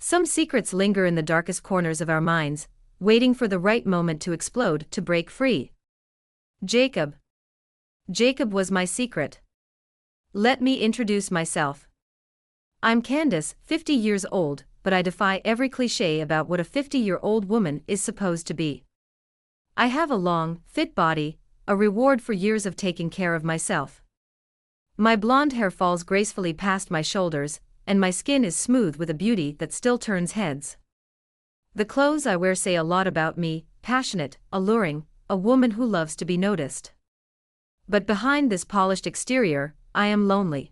Some secrets linger in the darkest corners of our minds, waiting for the right moment to explode, to break free. Jacob. Jacob was my secret. Let me introduce myself. I'm Candace, 50 years old, but I defy every cliché about what a 50-year-old woman is supposed to be. I have a long, fit body, a reward for years of taking care of myself. My blonde hair falls gracefully past my shoulders, and my skin is smooth with a beauty that still turns heads. The clothes I wear say a lot about me: passionate, alluring, a woman who loves to be noticed. But behind this polished exterior, I am lonely.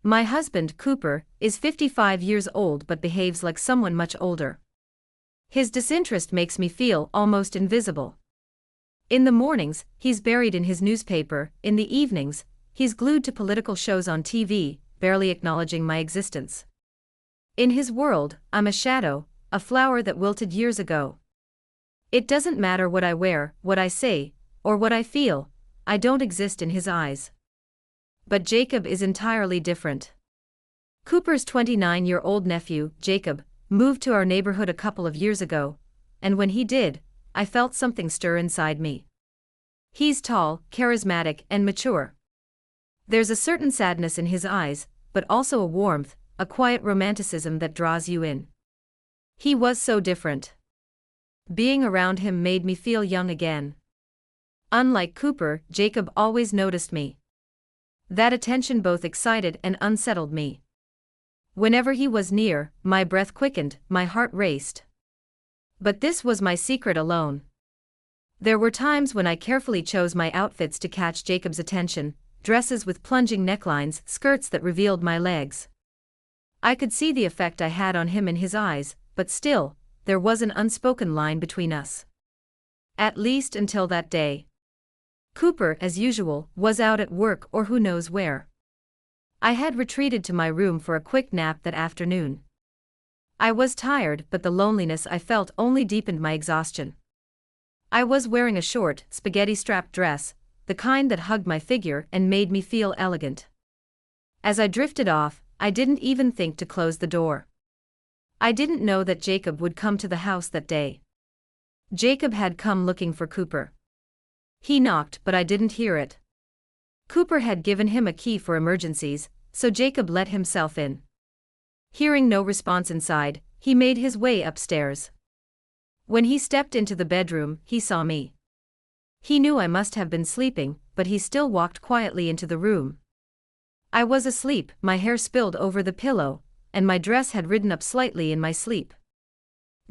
My husband, Cooper, is 55 years old but behaves like someone much older. His disinterest makes me feel almost invisible. In the mornings, he's buried in his newspaper; in the evenings, he's glued to political shows on TV, barely acknowledging my existence. In his world, I'm a shadow, a flower that wilted years ago. It doesn't matter what I wear, what I say, or what I feel, I don't exist in his eyes. But Jacob is entirely different. Cooper's 29-year-old nephew, Jacob, moved to our neighborhood a couple of years ago, and when he did, I felt something stir inside me. He's tall, charismatic, and mature. There's a certain sadness in his eyes, but also a warmth, a quiet romanticism that draws you in. He was so different. Being around him made me feel young again. Unlike Cooper, Jacob always noticed me. That attention both excited and unsettled me. Whenever he was near, my breath quickened, my heart raced. But this was my secret alone. There were times when I carefully chose my outfits to catch Jacob's attention: dresses with plunging necklines, skirts that revealed my legs. I could see the effect I had on him in his eyes, but still, there was an unspoken line between us. At least until that day. Cooper, as usual, was out at work or who knows where. I had retreated to my room for a quick nap that afternoon. I was tired, but the loneliness I felt only deepened my exhaustion. I was wearing a short, spaghetti-strapped dress, the kind that hugged my figure and made me feel elegant. As I drifted off, I didn't even think to close the door. I didn't know that Jacob would come to the house that day. Jacob had come looking for Cooper. He knocked, but I didn't hear it. Cooper had given him a key for emergencies, so Jacob let himself in. Hearing no response inside, he made his way upstairs. When he stepped into the bedroom, he saw me. He knew I must have been sleeping, but he still walked quietly into the room. I was asleep, my hair spilled over the pillow, and my dress had ridden up slightly in my sleep.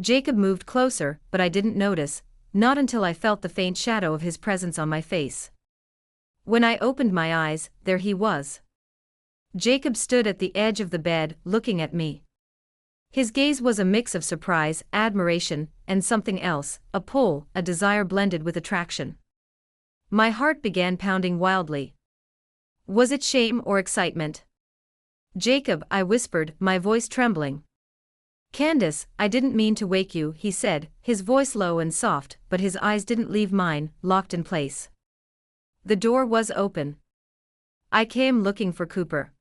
Jacob moved closer, but I didn't notice, not until I felt the faint shadow of his presence on my face. When I opened my eyes, there he was. Jacob stood at the edge of the bed, looking at me. His gaze was a mix of surprise, admiration, and something else, a pull, a desire blended with attraction. My heart began pounding wildly. Was it shame or excitement? "Jacob," I whispered, my voice trembling. "Candace, I didn't mean to wake you," he said, his voice low and soft, but his eyes didn't leave mine, locked in place. The door was open. I came looking for Cooper.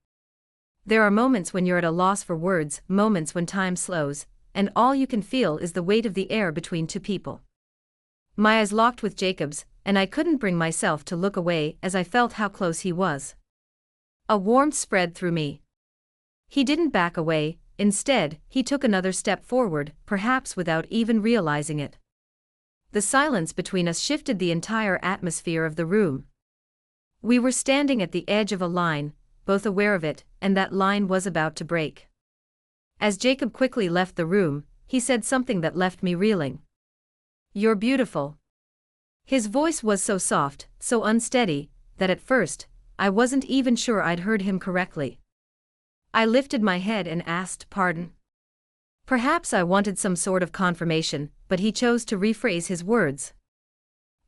There are moments when you're at a loss for words, moments when time slows, and all you can feel is the weight of the air between two people. My eyes locked with Jacob's, and I couldn't bring myself to look away as I felt how close he was. A warmth spread through me. He didn't back away, instead, he took another step forward, perhaps without even realizing it. The silence between us shifted the entire atmosphere of the room. We were standing at the edge of a line, both aware of it, and that line was about to break. As Jacob quickly left the room, he said something that left me reeling. "You're beautiful." His voice was so soft, so unsteady, that at first, I wasn't even sure I'd heard him correctly. I lifted my head and asked pardon. Perhaps I wanted some sort of confirmation, but he chose to rephrase his words.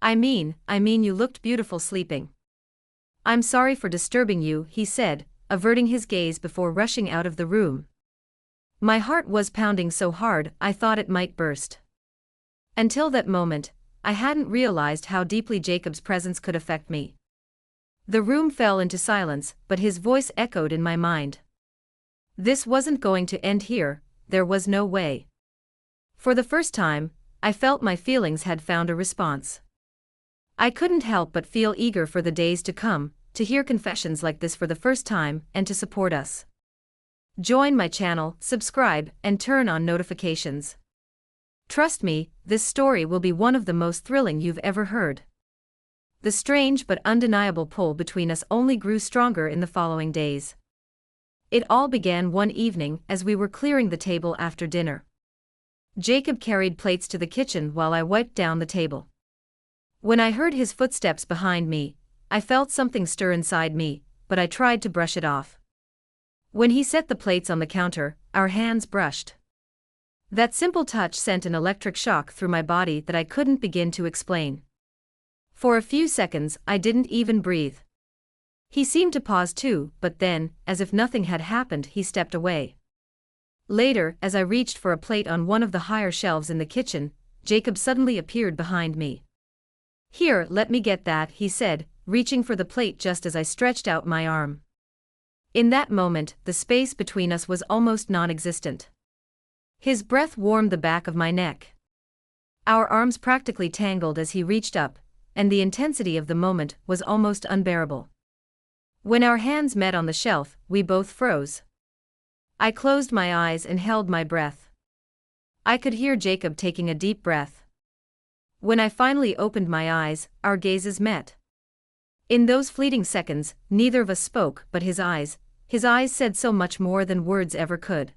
I mean you looked beautiful sleeping." "I'm sorry for disturbing you," he said, averting his gaze before rushing out of the room. My heart was pounding so hard I thought it might burst. Until that moment, I hadn't realized how deeply Jacob's presence could affect me. The room fell into silence, but his voice echoed in my mind. This wasn't going to end here, there was no way. For the first time, I felt my feelings had found a response. I couldn't help but feel eager for the days to come, to hear confessions like this for the first time, and to support us. Join my channel, subscribe, and turn on notifications. Trust me, this story will be one of the most thrilling you've ever heard. The strange but undeniable pull between us only grew stronger in the following days. It all began one evening as we were clearing the table after dinner. Jacob carried plates to the kitchen while I wiped down the table. When I heard his footsteps behind me, I felt something stir inside me, but I tried to brush it off. When he set the plates on the counter, our hands brushed. That simple touch sent an electric shock through my body that I couldn't begin to explain. For a few seconds, I didn't even breathe. He seemed to pause too, but then, as if nothing had happened, he stepped away. Later, as I reached for a plate on one of the higher shelves in the kitchen, Jacob suddenly appeared behind me. "Here, let me get that," he said, reaching for the plate just as I stretched out my arm. In that moment, the space between us was almost non-existent. His breath warmed the back of my neck. Our arms practically tangled as he reached up, and the intensity of the moment was almost unbearable. When our hands met on the shelf, we both froze. I closed my eyes and held my breath. I could hear Jacob taking a deep breath. When I finally opened my eyes, our gazes met. In those fleeting seconds, neither of us spoke, but his eyes said so much more than words ever could.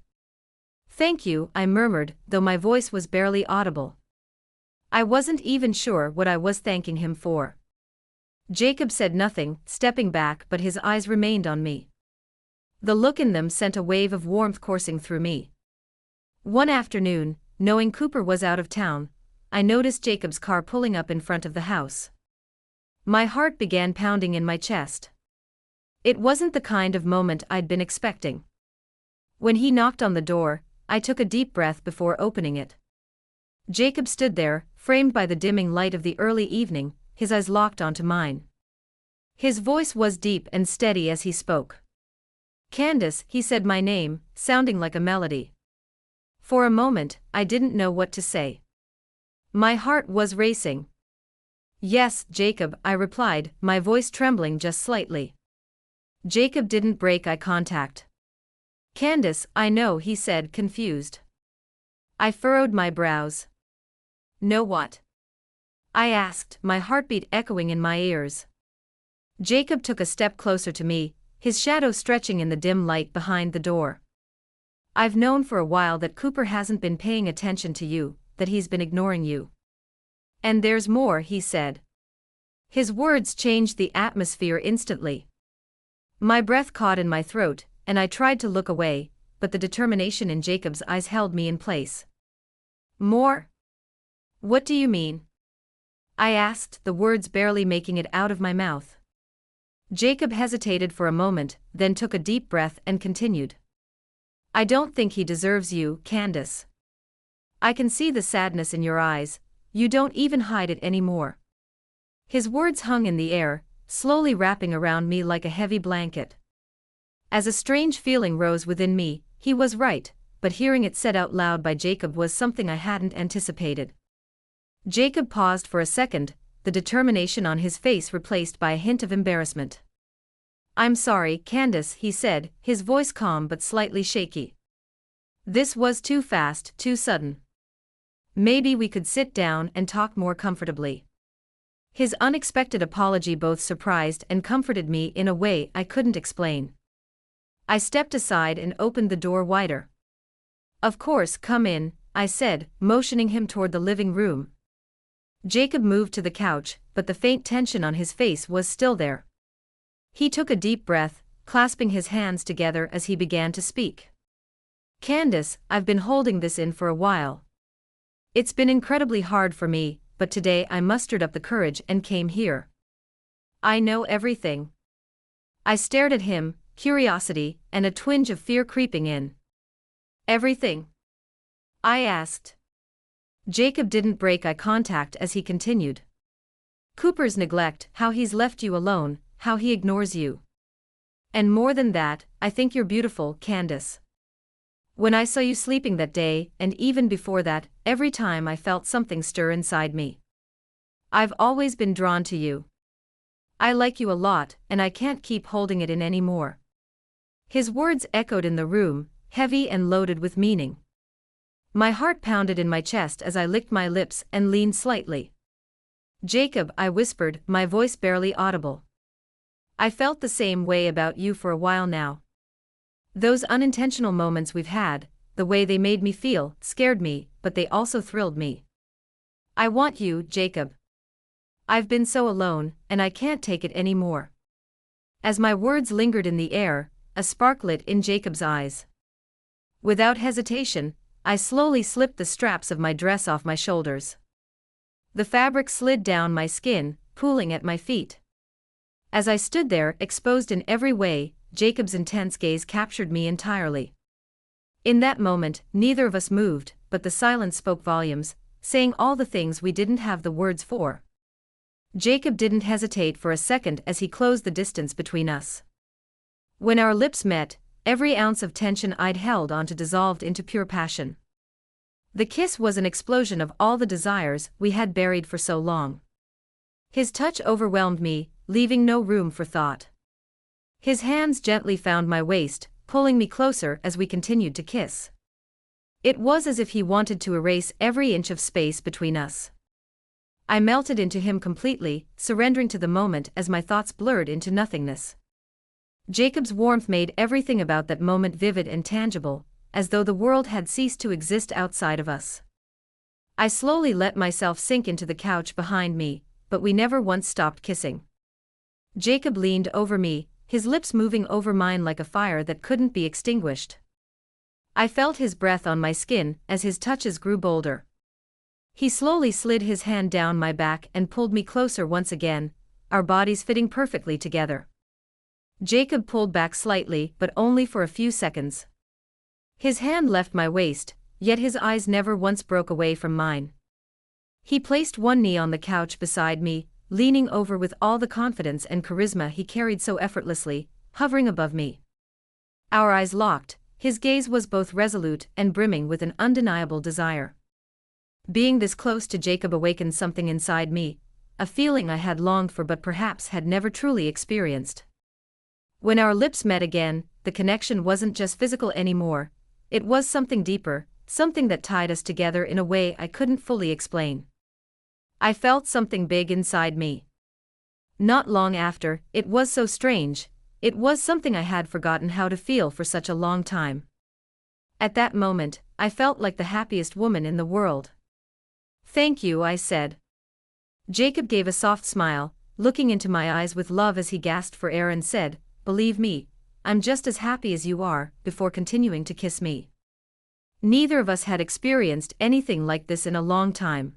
"Thank you," I murmured, though my voice was barely audible. I wasn't even sure what I was thanking him for. Jacob said nothing, stepping back, but his eyes remained on me. The look in them sent a wave of warmth coursing through me. One afternoon, knowing Cooper was out of town, I noticed Jacob's car pulling up in front of the house. My heart began pounding in my chest. It wasn't the kind of moment I'd been expecting. When he knocked on the door, I took a deep breath before opening it. Jacob stood there, framed by the dimming light of the early evening, his eyes locked onto mine. His voice was deep and steady as he spoke. "Candace," he said my name, sounding like a melody. For a moment, I didn't know what to say. My heart was racing. "Yes, Jacob," I replied, my voice trembling just slightly. Jacob didn't break eye contact. "Candace, I know," he said, confused. I furrowed my brows. "Know what?" I asked, my heartbeat echoing in my ears. Jacob took a step closer to me, his shadow stretching in the dim light behind the door. "I've known for a while that Cooper hasn't been paying attention to you, that he's been ignoring you. And there's more," he said. His words changed the atmosphere instantly. My breath caught in my throat, and I tried to look away, but the determination in Jacob's eyes held me in place. "More? What do you mean?" I asked, the words barely making it out of my mouth. Jacob hesitated for a moment, then took a deep breath and continued. "I don't think he deserves you, Candace. I can see the sadness in your eyes, you don't even hide it anymore." His words hung in the air, slowly wrapping around me like a heavy blanket. As a strange feeling rose within me, he was right, but hearing it said out loud by Jacob was something I hadn't anticipated. Jacob paused for a second, the determination on his face replaced by a hint of embarrassment. "I'm sorry, Candace," he said, his voice calm but slightly shaky. "This was too fast, too sudden. Maybe we could sit down and talk more comfortably." His unexpected apology both surprised and comforted me in a way I couldn't explain. I stepped aside and opened the door wider. "Of course, come in," I said, motioning him toward the living room. Jacob moved to the couch, but the faint tension on his face was still there. He took a deep breath, clasping his hands together as he began to speak. "Candace, I've been holding this in for a while. It's been incredibly hard for me, but today I mustered up the courage and came here. I know everything." I stared at him, curiosity and a twinge of fear creeping in. "Everything?" I asked. Jacob didn't break eye contact as he continued. "Cooper's neglect, how he's left you alone, how he ignores you. And more than that, I think you're beautiful, Candace. When I saw you sleeping that day, and even before that, every time I felt something stir inside me. I've always been drawn to you. I like you a lot, and I can't keep holding it in anymore." His words echoed in the room, heavy and loaded with meaning. My heart pounded in my chest as I licked my lips and leaned slightly. "Jacob," I whispered, my voice barely audible. "I felt the same way about you for a while now. Those unintentional moments we've had, the way they made me feel, scared me, but they also thrilled me. I want you, Jacob. I've been so alone, and I can't take it anymore." As my words lingered in the air, a spark lit in Jacob's eyes. Without hesitation, I slowly slipped the straps of my dress off my shoulders. The fabric slid down my skin, pooling at my feet. As I stood there, exposed in every way, Jacob's intense gaze captured me entirely. In that moment, neither of us moved, but the silence spoke volumes, saying all the things we didn't have the words for. Jacob didn't hesitate for a second as he closed the distance between us. When our lips met, every ounce of tension I'd held onto dissolved into pure passion. The kiss was an explosion of all the desires we had buried for so long. His touch overwhelmed me, leaving no room for thought. His hands gently found my waist, pulling me closer as we continued to kiss. It was as if he wanted to erase every inch of space between us. I melted into him completely, surrendering to the moment as my thoughts blurred into nothingness. Jacob's warmth made everything about that moment vivid and tangible, as though the world had ceased to exist outside of us. I slowly let myself sink into the couch behind me, but we never once stopped kissing. Jacob leaned over me, his lips moving over mine like a fire that couldn't be extinguished. I felt his breath on my skin as his touches grew bolder. He slowly slid his hand down my back and pulled me closer once again, our bodies fitting perfectly together. Jacob pulled back slightly, but only for a few seconds. His hand left my waist, yet his eyes never once broke away from mine. He placed one knee on the couch beside me, leaning over with all the confidence and charisma he carried so effortlessly, hovering above me. Our eyes locked, his gaze was both resolute and brimming with an undeniable desire. Being this close to Jacob awakened something inside me, a feeling I had longed for but perhaps had never truly experienced. When our lips met again, the connection wasn't just physical anymore, it was something deeper, something that tied us together in a way I couldn't fully explain. I felt something big inside me. Not long after, it was so strange, it was something I had forgotten how to feel for such a long time. At that moment, I felt like the happiest woman in the world. "Thank you," I said. Jacob gave a soft smile, looking into my eyes with love as he gasped for air and said, "Believe me, I'm just as happy as you are," before continuing to kiss me. Neither of us had experienced anything like this in a long time.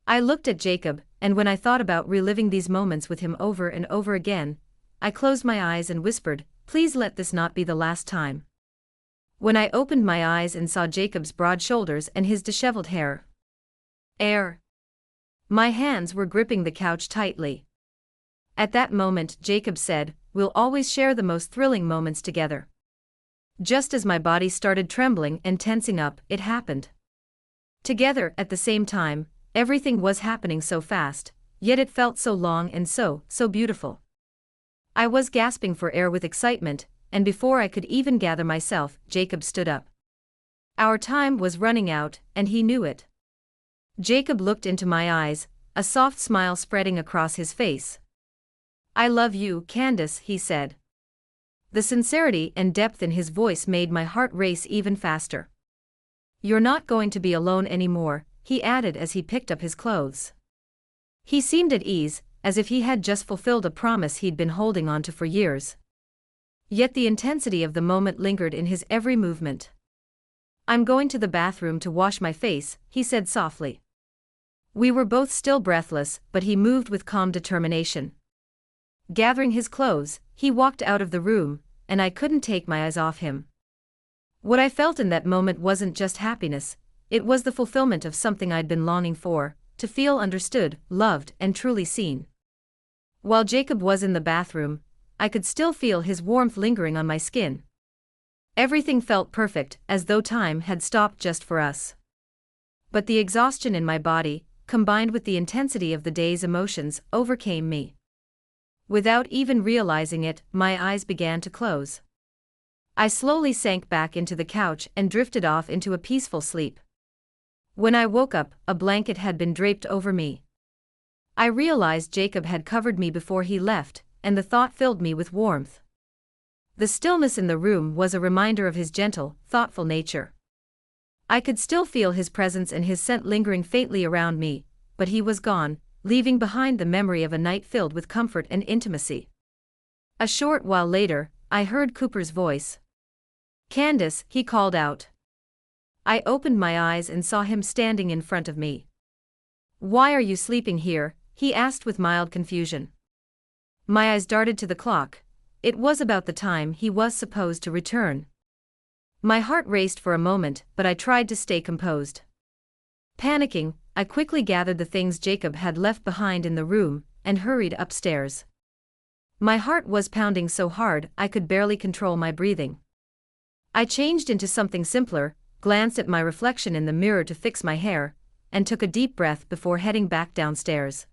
I looked at Jacob, and when I thought about reliving these moments with him over and over again, I closed my eyes and whispered, "Please let this not be the last time." When I opened my eyes and saw Jacob's broad shoulders and his disheveled hair, my hands were gripping the couch tightly. At that moment, Jacob said, "We'll always share the most thrilling moments together." Just as my body started trembling and tensing up, it happened. Together, at the same time, everything was happening so fast, yet it felt so long and so beautiful. I was gasping for air with excitement, and before I could even gather myself, Jacob stood up. Our time was running out, and he knew it. Jacob looked into my eyes, a soft smile spreading across his face. "I love you, Candace," he said. The sincerity and depth in his voice made my heart race even faster. "You're not going to be alone anymore," he added as he picked up his clothes. He seemed at ease, as if he had just fulfilled a promise he'd been holding on to for years. Yet the intensity of the moment lingered in his every movement. "I'm going to the bathroom to wash my face," he said softly. We were both still breathless, but he moved with calm determination. Gathering his clothes, he walked out of the room, and I couldn't take my eyes off him. What I felt in that moment wasn't just happiness, it was the fulfillment of something I'd been longing for, to feel understood, loved, and truly seen. While Jacob was in the bathroom, I could still feel his warmth lingering on my skin. Everything felt perfect, as though time had stopped just for us. But the exhaustion in my body, combined with the intensity of the day's emotions, overcame me. Without even realizing it, my eyes began to close. I slowly sank back into the couch and drifted off into a peaceful sleep. When I woke up, a blanket had been draped over me. I realized Jacob had covered me before he left, and the thought filled me with warmth. The stillness in the room was a reminder of his gentle, thoughtful nature. I could still feel his presence and his scent lingering faintly around me, but he was gone, leaving behind the memory of a night filled with comfort and intimacy. A short while later, I heard Cooper's voice. "Candace," he called out. I opened my eyes and saw him standing in front of me. "Why are you sleeping here?" he asked with mild confusion. My eyes darted to the clock. It was about the time he was supposed to return. My heart raced for a moment, but I tried to stay composed. Panicking, I quickly gathered the things Jacob had left behind in the room and hurried upstairs. My heart was pounding so hard I could barely control my breathing. I changed into something simpler, glanced at my reflection in the mirror to fix my hair, and took a deep breath before heading back downstairs.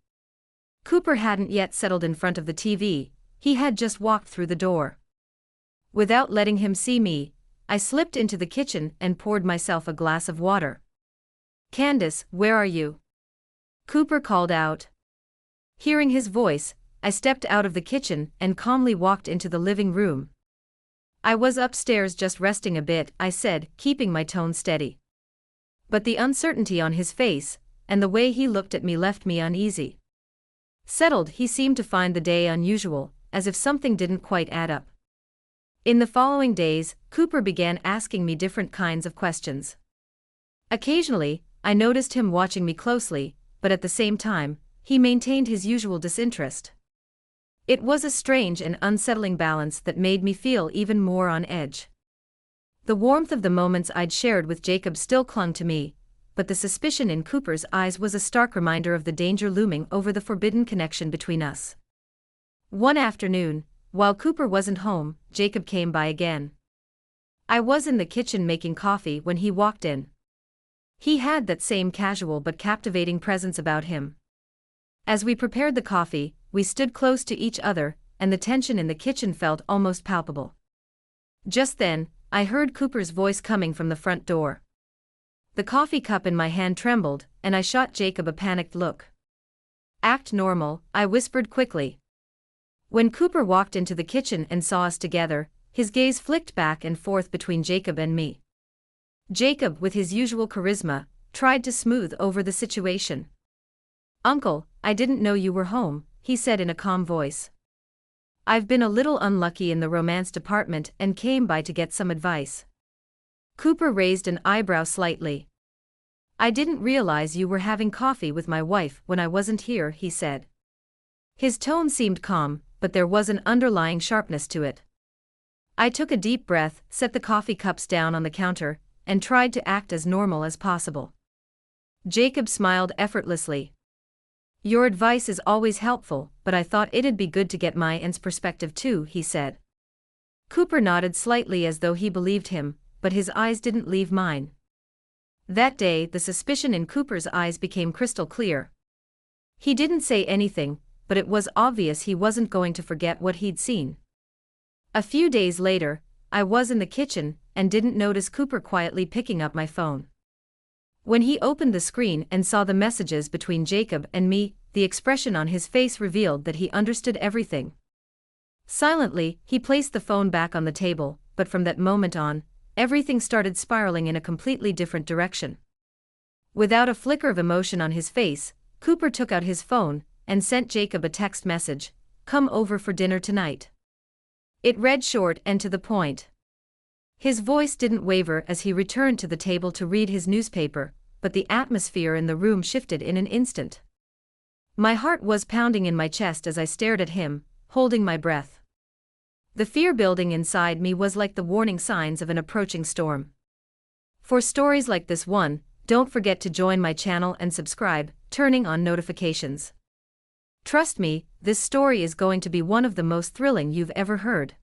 Cooper hadn't yet settled in front of the TV, he had just walked through the door. Without letting him see me, I slipped into the kitchen and poured myself a glass of water. "Candace, where are you?" Cooper called out. Hearing his voice, I stepped out of the kitchen and calmly walked into the living room. "I was upstairs just resting a bit," I said, keeping my tone steady. But the uncertainty on his face, and the way he looked at me left me uneasy. Settled, he seemed to find the day unusual, as if something didn't quite add up. In the following days, Cooper began asking me different kinds of questions. Occasionally, I noticed him watching me closely, but at the same time, he maintained his usual disinterest. It was a strange and unsettling balance that made me feel even more on edge. The warmth of the moments I'd shared with Jacob still clung to me, but the suspicion in Cooper's eyes was a stark reminder of the danger looming over the forbidden connection between us. One afternoon, while Cooper wasn't home, Jacob came by again. I was in the kitchen making coffee when he walked in. He had that same casual but captivating presence about him. As we prepared the coffee, we stood close to each other, and the tension in the kitchen felt almost palpable. Just then, I heard Cooper's voice coming from the front door. The coffee cup in my hand trembled, and I shot Jacob a panicked look. "Act normal," I whispered quickly. When Cooper walked into the kitchen and saw us together, his gaze flicked back and forth between Jacob and me. Jacob, with his usual charisma, tried to smooth over the situation. "Uncle, I didn't know you were home," he said in a calm voice. "I've been a little unlucky in the romance department and came by to get some advice." Cooper raised an eyebrow slightly. "I didn't realize you were having coffee with my wife when I wasn't here," he said. His tone seemed calm, but there was an underlying sharpness to it. I took a deep breath, set the coffee cups down on the counter, and tried to act as normal as possible. Jacob smiled effortlessly. "Your advice is always helpful, but I thought it'd be good to get my aunt's perspective too," he said. Cooper nodded slightly as though he believed him, but his eyes didn't leave mine. That day, the suspicion in Cooper's eyes became crystal clear. He didn't say anything, but it was obvious he wasn't going to forget what he'd seen. A few days later, I was in the kitchen and didn't notice Cooper quietly picking up my phone. When he opened the screen and saw the messages between Jacob and me, the expression on his face revealed that he understood everything. Silently, he placed the phone back on the table, but from that moment on, everything started spiraling in a completely different direction. Without a flicker of emotion on his face, Cooper took out his phone and sent Jacob a text message, "Come over for dinner tonight." It read short and to the point. His voice didn't waver as he returned to the table to read his newspaper, but the atmosphere in the room shifted in an instant. My heart was pounding in my chest as I stared at him, holding my breath. The fear building inside me was like the warning signs of an approaching storm. For stories like this one, don't forget to join my channel and subscribe, turning on notifications. Trust me, this story is going to be one of the most thrilling you've ever heard.